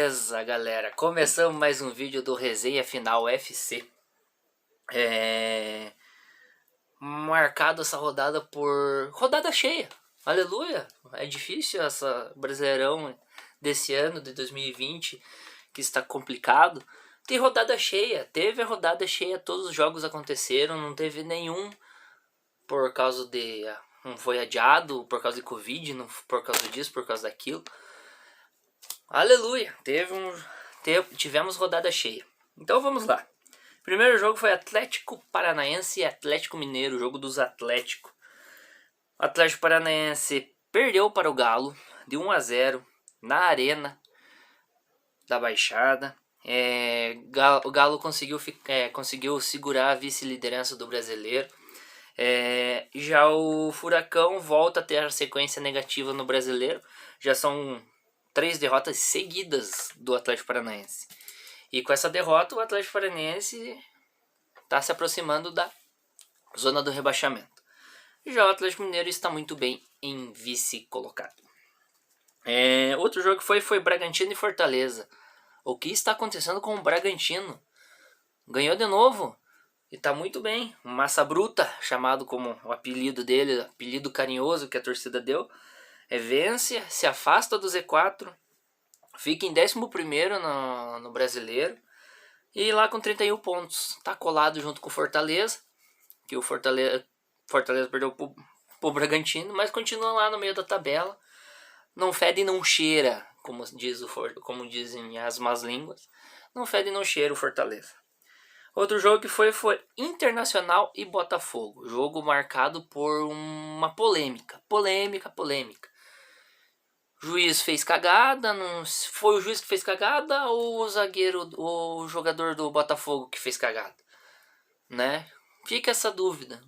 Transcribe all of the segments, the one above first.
Beleza, galera, começamos mais um vídeo do Resenha Final FC. Marcado essa rodada por rodada cheia, aleluia. É difícil essa Brasileirão desse ano, de 2020, que está complicado. Tem rodada cheia, teve a rodada cheia, todos os jogos aconteceram, não teve nenhum por causa de... não foi adiado por causa de Covid, não por causa disso, por causa daquilo. Aleluia, tivemos rodada cheia. Então vamos lá. Primeiro jogo foi Atlético Paranaense e Atlético Mineiro, jogo dos Atlético. O Atlético Paranaense perdeu para o Galo de 1-0 na Arena da Baixada. O Galo conseguiu segurar a vice-liderança do Brasileiro. Já o Furacão volta a ter a sequência negativa no Brasileiro. Já são 3 derrotas seguidas do Atlético Paranaense. E com essa derrota, o Atlético Paranaense está se aproximando da zona do rebaixamento. Já o Atlético Mineiro está muito bem em vice-colocado. Outro jogo foi Bragantino e Fortaleza. O que está acontecendo com o Bragantino? Ganhou de novo e está muito bem. Massa Bruta, chamado como o apelido dele, apelido carinhoso que a torcida deu. Vence, se afasta do Z4, fica em 11º no Brasileiro e lá com 31 pontos. Tá colado junto com o Fortaleza, que o Fortaleza perdeu pro Bragantino, mas continua lá no meio da tabela. Não fede e não cheira, como dizem as más línguas. Não fede e não cheira o Fortaleza. Outro jogo que foi Internacional e Botafogo. Jogo marcado por uma polêmica. O juiz fez cagada, não foi o juiz que fez cagada ou o jogador do Botafogo que fez cagada, né? Fica essa dúvida.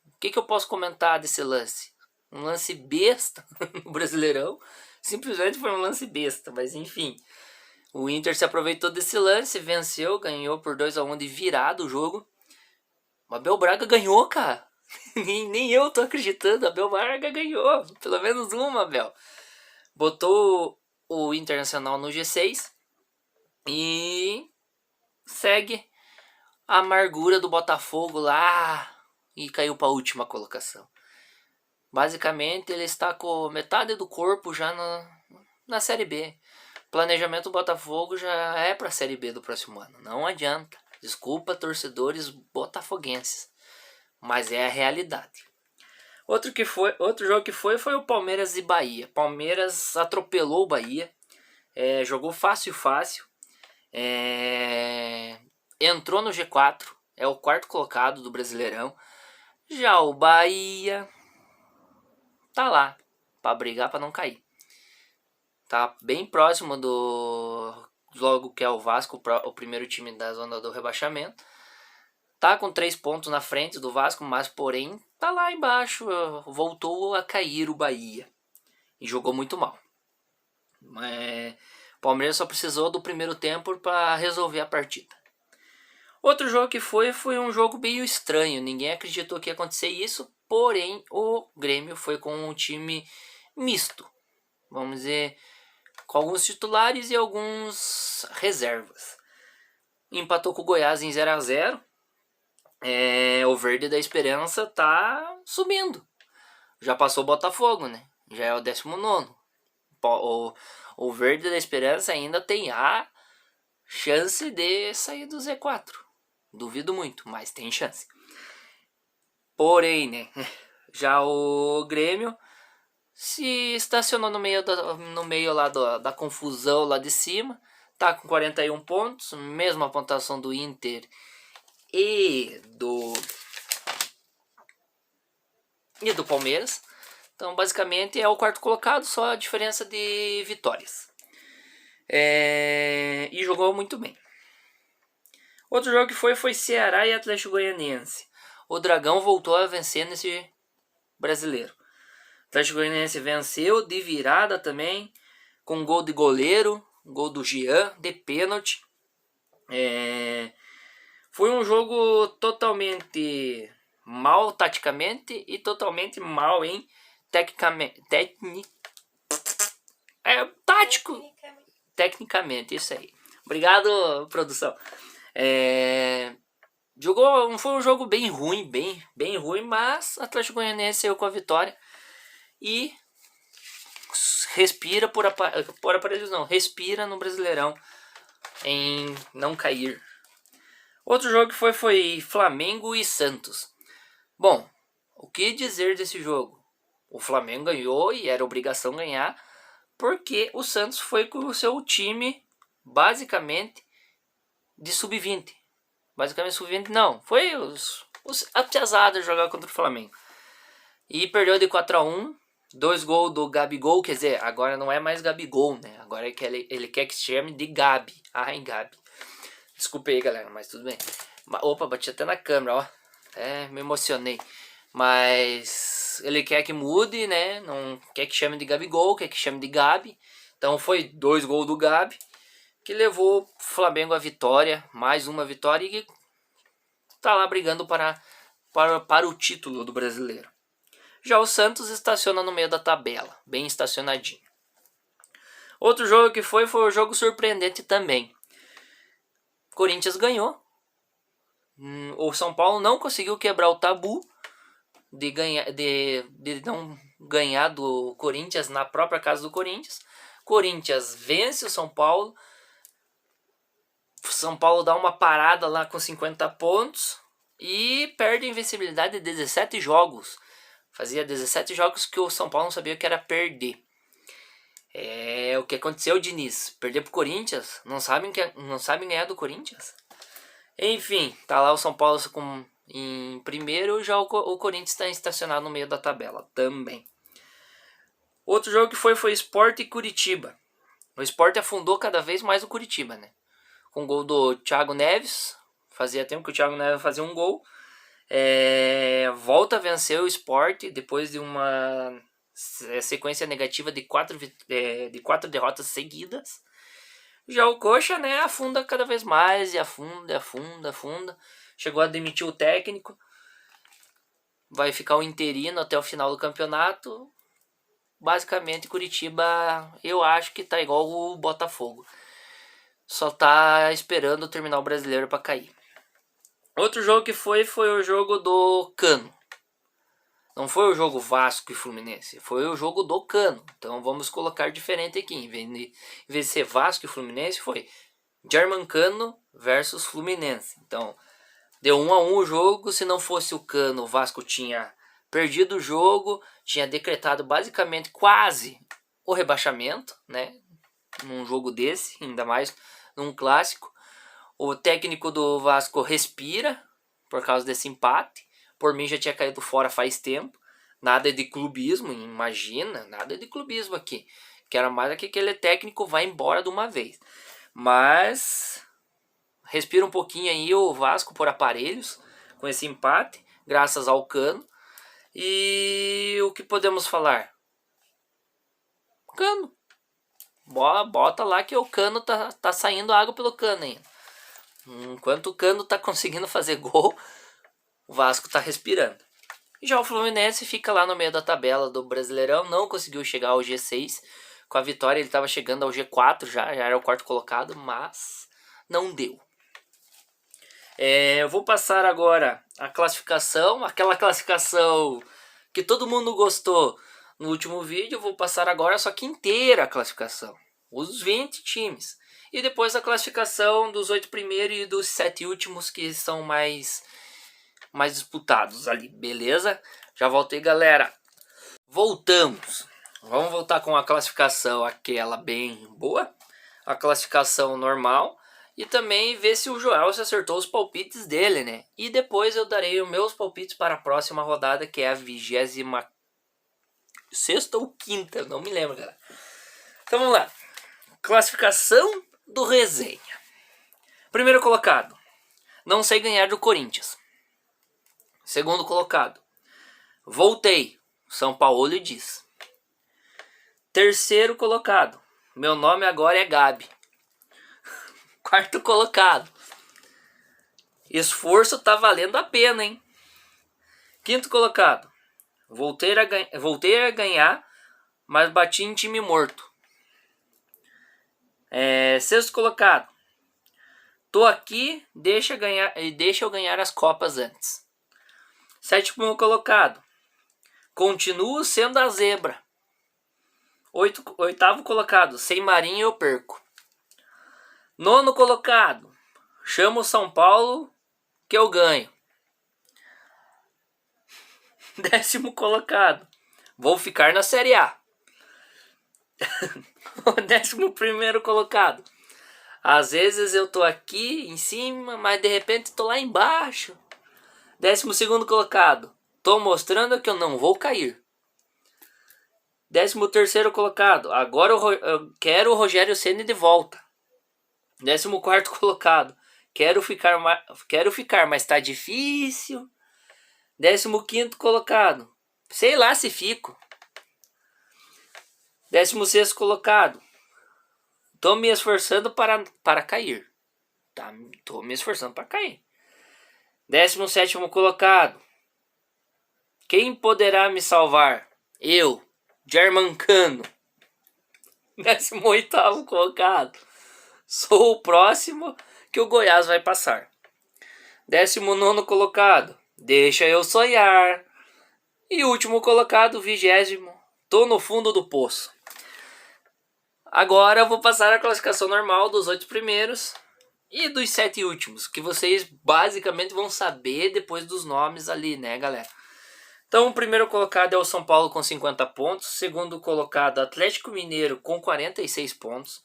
O que eu posso comentar desse lance? Um lance besta no Brasileirão, simplesmente foi um lance besta, mas enfim. O Inter se aproveitou desse lance, venceu, ganhou por 2-1 de virada o jogo. O Abel Braga ganhou, cara. Nem eu tô acreditando, Abel Braga ganhou, pelo menos uma, Abel. Botou o Internacional no G6 e segue a amargura do Botafogo lá e caiu para a última colocação. Basicamente ele está com metade do corpo já na Série B. Planejamento do Botafogo já é para a Série B do próximo ano. Não adianta. Desculpa, torcedores botafoguenses, mas é a realidade. Outro jogo que foi o Palmeiras e Bahia. Palmeiras atropelou o Bahia. Jogou fácil. Entrou no G4. É o 4º colocado do Brasileirão. Já o Bahia tá lá para brigar para não cair. Tá bem próximo do logo que é o Vasco, o primeiro time da zona do rebaixamento. Tá com 3 pontos na frente do Vasco, mas porém tá lá embaixo. Voltou a cair o Bahia e jogou muito mal. O Palmeiras só precisou do primeiro tempo para resolver a partida. Outro jogo que foi um jogo meio estranho. Ninguém acreditou que ia acontecer isso, porém o Grêmio foi com um time misto. Vamos dizer, com alguns titulares e alguns reservas. Empatou com o Goiás em 0-0. O Verde da Esperança tá subindo. Já passou o Botafogo, né? Já é o 19º. O Verde da Esperança ainda tem a chance de sair do Z4. Duvido muito, mas tem chance. Porém, né? Já o Grêmio se estacionou no meio lá da confusão lá de cima. Tá com 41 pontos. Mesma pontuação do Inter e do Palmeiras. Então basicamente é o 4º colocado, só a diferença de vitórias. E jogou muito bem. Outro jogo que foi Ceará e Atlético Goianiense. O Dragão voltou a vencer nesse Brasileiro. O Atlético Goianiense venceu de virada também, com gol de goleiro, gol do Jean, de pênalti. Foi um jogo totalmente mal taticamente e totalmente mal tecnicamente, isso aí. Obrigado, produção. Foi um jogo bem ruim, bem ruim, mas o Atlético Goianiense saiu com a vitória e respira por aparelhos não, respira no Brasileirão em não cair. Outro jogo que foi Flamengo e Santos. Bom, o que dizer desse jogo? O Flamengo ganhou e era obrigação ganhar, porque o Santos foi com o seu time basicamente de sub-20. Basicamente sub-20 não, foi a piazada jogar contra o Flamengo. E perdeu de 4-1, 2 gols do Gabigol, quer dizer, agora não é mais Gabigol, né? Agora é que ele quer que se chame de Gabi. Ai, Gabi. Desculpa aí, galera, mas tudo bem. Opa, bati até na câmera, ó. Me emocionei. Mas ele quer que mude, né? Não quer que chame de Gabigol, quer que chame de Gabi. Então foi 2 gols do Gabi que levou o Flamengo à vitória, mais uma vitória, e tá lá brigando para o título do Brasileiro. Já o Santos estaciona no meio da tabela, bem estacionadinho. Outro jogo que foi o jogo surpreendente também. Corinthians ganhou. O São Paulo não conseguiu quebrar o tabu de não ganhar do Corinthians na própria casa do Corinthians. Corinthians vence o São Paulo. São Paulo dá uma parada lá com 50 pontos e perde a invencibilidade de 17 jogos. Fazia 17 jogos que o São Paulo não sabia que era perder. O que aconteceu, Diniz? Perder pro Corinthians? Não sabem ganhar do Corinthians? Enfim, tá lá o São Paulo em primeiro, já o Corinthians está estacionado no meio da tabela também. Outro jogo que foi Sport e Curitiba. O Sport afundou cada vez mais o Curitiba, né? Com o gol do Thiago Neves. Fazia tempo que o Thiago Neves fazia um gol. Volta a vencer o Sport depois de uma sequência negativa de 4 derrotas seguidas. Já o Coxa, né, afunda cada vez mais e afunda. Chegou a demitir o técnico. Vai ficar o interino até o final do campeonato. Basicamente, Curitiba, eu acho que tá igual o Botafogo. Só tá esperando terminar o Brasileiro para cair. Outro jogo que foi o jogo do Cano. Não foi o jogo Vasco e Fluminense, foi o jogo do Cano. Então vamos colocar diferente aqui. Em vez de ser Vasco e Fluminense, foi Germancano versus Fluminense. Então deu 1-1 o jogo. Se não fosse o Cano, o Vasco tinha perdido o jogo, tinha decretado basicamente quase o rebaixamento, né? Num jogo desse, ainda mais num clássico. O técnico do Vasco respira por causa desse empate. Por mim já tinha caído fora faz tempo. Nada de clubismo, imagina, nada de clubismo aqui. Quero mais é que aquele técnico vá embora de uma vez. Mas respira um pouquinho aí o Vasco por aparelhos com esse empate, graças ao Cano. E o que podemos falar? Cano. Bota lá que o Cano tá saindo água pelo Cano ainda. Enquanto o Cano tá conseguindo fazer gol, o Vasco tá respirando. E já o Fluminense fica lá no meio da tabela do Brasileirão, não conseguiu chegar ao G6. Com a vitória ele estava chegando ao G4, já era o quarto colocado, mas não deu. Eu vou passar agora a classificação, aquela classificação que todo mundo gostou no último vídeo. Eu vou passar agora só que inteira a classificação, os 20 times. E depois a classificação dos 8 primeiros e dos 7 últimos que são mais disputados ali, beleza? Já voltei, galera. Voltamos. Vamos voltar com a classificação aquela bem boa, a classificação normal, e também ver se o Joel se acertou os palpites dele, né? E depois eu darei os meus palpites para a próxima rodada, que é a 26ª ou 5ª, não me lembro, galera. Então vamos lá. Classificação do Resenha. Primeiro colocado, não sei ganhar do Corinthians. Segundo colocado, voltei, São Paulo diz. Terceiro colocado, meu nome agora é Gabi. Quarto colocado, esforço tá valendo a pena, hein? Quinto colocado, voltei a ganhar, mas bati em time morto. Sexto colocado. Tô aqui, deixa eu ganhar as copas antes. Sétimo colocado. Continuo sendo a zebra. Oitavo colocado. Sem Marinho eu perco. Nono colocado. Chamo o São Paulo que eu ganho. Décimo colocado. Vou ficar na Série A. Décimo primeiro colocado. Às vezes eu tô aqui em cima, mas de repente tô lá embaixo. 12º colocado. Tô mostrando que eu não vou cair. 13º colocado. Agora eu quero o Rogério Ceni de volta. 14º colocado. Quero ficar, mas tá difícil. 15º colocado. Sei lá se fico. 16º colocado. Tô me esforçando para cair. Tô me esforçando para cair. 17º colocado. Quem poderá me salvar? Eu, Germancano. 18º colocado. Sou o próximo que o Goiás vai passar. 19º colocado. Deixa eu sonhar. E último colocado, 20º. Tô no fundo do poço. Agora eu vou passar a classificação normal dos 8 primeiros e dos 7 últimos, que vocês basicamente vão saber depois dos nomes ali, né, galera? Então, o primeiro colocado é o São Paulo com 50 pontos. Segundo colocado, Atlético Mineiro com 46 pontos.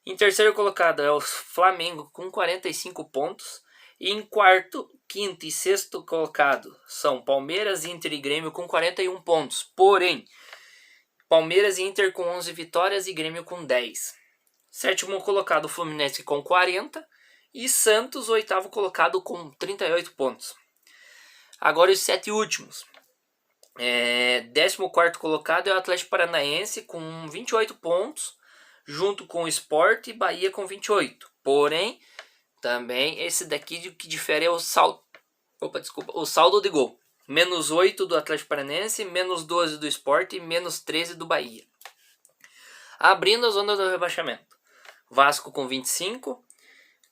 Em terceiro colocado é o Flamengo com 45 pontos. E em quarto, quinto e sexto colocado são Palmeiras, Inter e Grêmio com 41 pontos. Porém, Palmeiras e Inter com 11 vitórias e Grêmio com 10. Sétimo colocado, Fluminense com 40. E Santos, oitavo colocado com 38 pontos. Agora os 7 últimos. 14º colocado é o Atlético Paranaense com 28 pontos. Junto com o Sport e Bahia com 28. Porém, também esse daqui que difere é o saldo. O saldo de gol. Menos 8 do Atlético Paranaense, menos 12 do Sport e menos 13 do Bahia. Abrindo a zona do rebaixamento. Vasco com 25,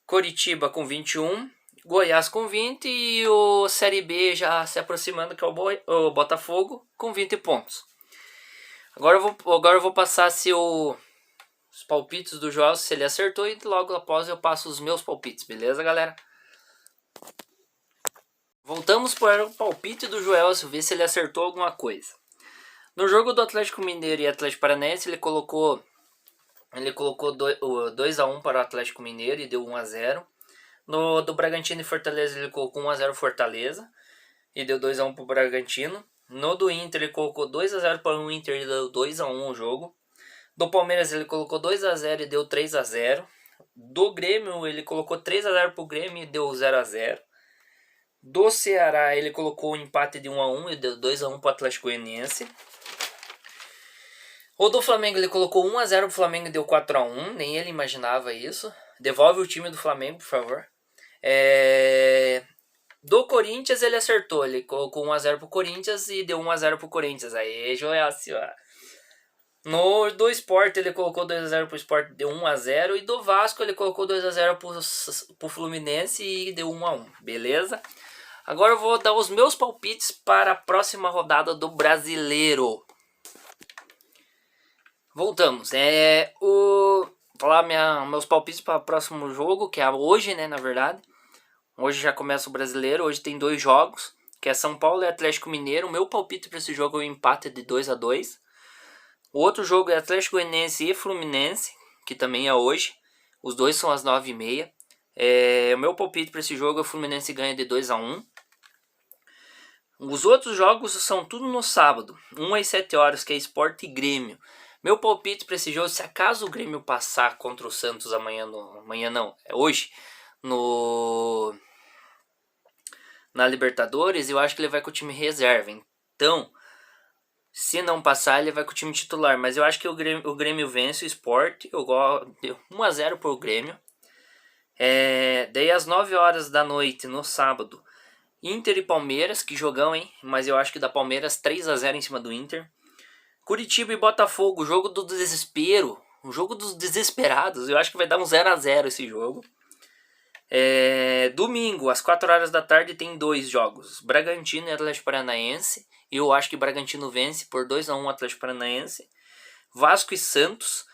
Coritiba com 21, Goiás com 20 e o Série B já se aproximando, que é o Botafogo com 20 pontos. Agora eu vou passar os palpites do Joel, se ele acertou, e logo após eu passo os meus palpites, beleza, galera? Voltamos para o palpite do Joel, ver se ele acertou alguma coisa. No jogo do Atlético Mineiro e Atlético Paranaense, ele colocou 2-1 para o Atlético Mineiro e deu 1-0. No do Bragantino e Fortaleza, ele colocou 1-0 Fortaleza e deu 2-1 para o Bragantino. No do Inter, ele colocou 2-0 para o Inter e deu 2-1 o jogo. Do Palmeiras, ele colocou 2-0 e deu 3-0. Do Grêmio, ele colocou 3-0 para o Grêmio e deu 0-0. Do Ceará, ele colocou um empate de 1-1 e deu 2-1 para o Atlético Goianiense. O do Flamengo, ele colocou 1-0 para o Flamengo e deu 4-1. Nem ele imaginava isso. Devolve o time do Flamengo, por favor. Do Corinthians, ele acertou. Ele colocou 1-0 para o Corinthians e deu 1-0 para o Corinthians. Aí, Joel, do Sport, ele colocou 2-0 pro Sport, deu 1-0. E do Vasco, ele colocou 2-0 pro Fluminense e deu 1-1. Beleza? Agora eu vou dar os meus palpites para a próxima rodada do Brasileiro. Voltamos. Falar meus palpites para o próximo jogo, que é hoje, né, na verdade. Hoje já começa o Brasileiro. Hoje tem 2 jogos, que é São Paulo e Atlético Mineiro. O meu palpite para esse jogo é um empate de 2-2. O outro jogo é Atlético Goianiense e Fluminense, que também é hoje. Os dois são às 9h30. O meu palpite para esse jogo é o Fluminense ganha de 2-1. Os outros jogos são tudo no sábado. 1 às 7 horas, que é Sport e Grêmio. Meu palpite para esse jogo, se acaso o Grêmio passar contra o Santos hoje, na Libertadores, eu acho que ele vai com o time reserva. Então, se não passar, ele vai com o time titular. Mas eu acho que o Grêmio vence o Sport. Eu gosto de 1-0 pro Grêmio. Daí às 9 horas da noite, no sábado, Inter e Palmeiras, que jogão, hein? Mas eu acho que dá Palmeiras 3-0 em cima do Inter. Curitiba e Botafogo, jogo do desespero. Um jogo dos desesperados. Eu acho que vai dar um 0-0 esse jogo. Domingo, às 4 horas da tarde, tem 2 jogos. Bragantino e Atlético Paranaense. Eu acho que Bragantino vence por 2-1 Atlético Paranaense. Vasco e Santos.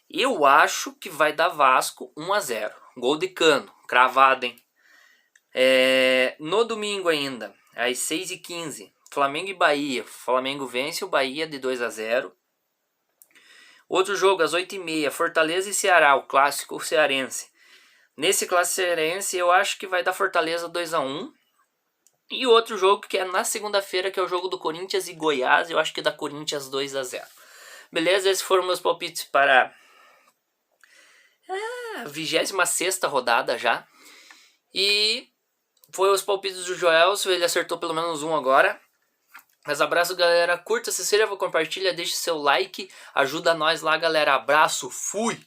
Eu acho que vai dar Vasco 1-0. Gol de Cano. Cravado, hein? No domingo ainda, às 6h15, Flamengo e Bahia. Flamengo vence o Bahia de 2-0. Outro jogo às 8h30, Fortaleza e Ceará, o clássico cearense. Nesse clássico cearense eu acho que vai dar Fortaleza 2-1. E outro jogo que é na segunda-feira, que é o jogo do Corinthians e Goiás, eu acho que dá Corinthians 2-0. Beleza? Esses foram meus palpites para a 26ª rodada já. E foi os palpites do Joelson, ele acertou pelo menos um agora. Mas abraço, galera. Curta, se inscreva, compartilha, deixe seu like. Ajuda nós lá, galera. Abraço, fui!